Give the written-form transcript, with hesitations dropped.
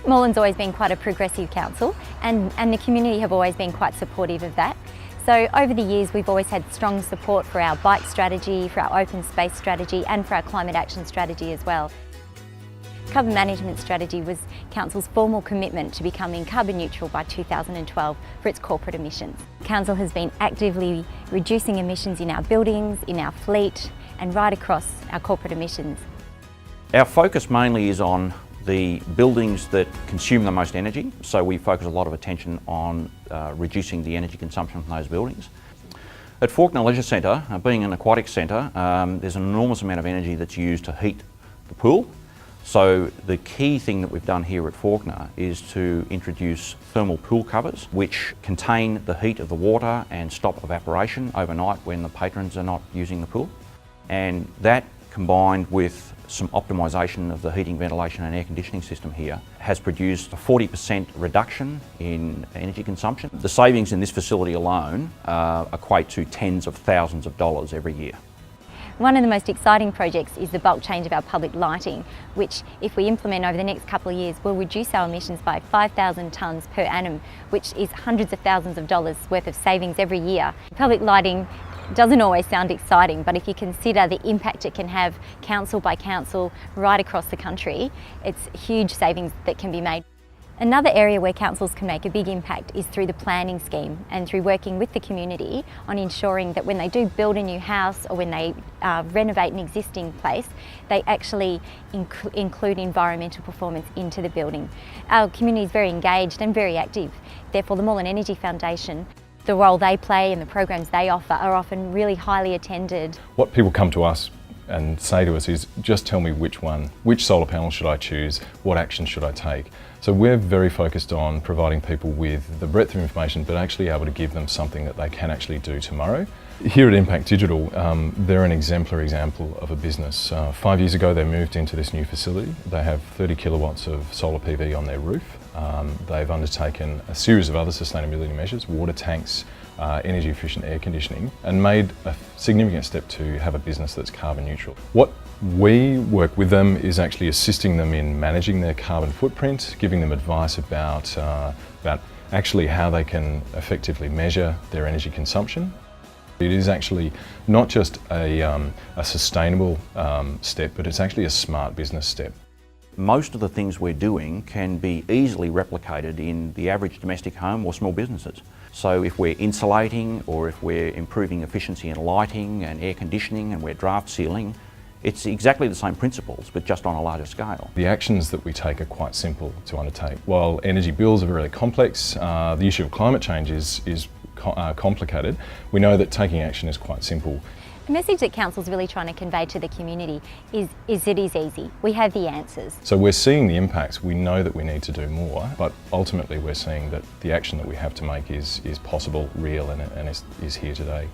Moreland's always been quite a progressive council and the community have always been quite supportive of that. So over the years we've always had strong support for our bike strategy, for our open space strategy and for our climate action strategy as well. Carbon management strategy was Council's formal commitment to becoming carbon neutral by 2012 for its corporate emissions. Council has been actively reducing emissions in our buildings, in our fleet and right across our corporate emissions. Our focus mainly is on the buildings that consume the most energy, so we focus a lot of attention on reducing the energy consumption from those buildings. At Fawkner Leisure Centre, being an aquatic centre, there's an enormous amount of energy that's used to heat the pool. So the key thing that we've done here at Fawkner is to introduce thermal pool covers which contain the heat of the water and stop evaporation overnight when the patrons are not using the pool. And that, combined with some optimisation of the heating, ventilation and air conditioning system here, has produced a 40% reduction in energy consumption. The savings in this facility alone equate to tens of thousands of dollars every year. One of the most exciting projects is the bulk change of our public lighting, which, if we implement over the next couple of years, will reduce our emissions by 5,000 tonnes per annum, which is hundreds of thousands of dollars worth of savings every year. Public lighting doesn't always sound exciting, but if you consider the impact it can have council by council right across the country, it's huge savings that can be made. Another area where councils can make a big impact is through the planning scheme and through working with the community on ensuring that when they do build a new house or when they renovate an existing place, they actually include environmental performance into the building. Our community is very engaged and very active. Therefore, the Moreland Energy Foundation, the role they play and the programs they offer are often really highly attended. What people come to us and say to us is, just tell me which solar panel should I choose, what action should I take? So we're very focused on providing people with the breadth of information but actually able to give them something that they can actually do tomorrow. Here at Impact Digital, they're an exemplary example of a business. 5 years ago they moved into this new facility. They have 30 kilowatts of solar PV on their roof. They've undertaken a series of other sustainability measures, water tanks, energy efficient air conditioning, and made a significant step to have a business that's carbon neutral. What we work with them is actually assisting them in managing their carbon footprint, giving them advice about actually how they can effectively measure their energy consumption. It is actually not just a sustainable step, but it's actually a smart business step. Most of the things we're doing can be easily replicated in the average domestic home or small businesses. So if we're insulating or if we're improving efficiency in lighting and air conditioning and we're draft sealing, it's exactly the same principles but just on a larger scale. The actions that we take are quite simple to undertake. While energy bills are very complex, the issue of climate change is complicated. We know that taking action is quite simple. The message that Council's really trying to convey to the community is it is easy. We have the answers. So we're seeing the impacts. We know that we need to do more, but ultimately we're seeing that the action that we have to make is possible, real, and is here today.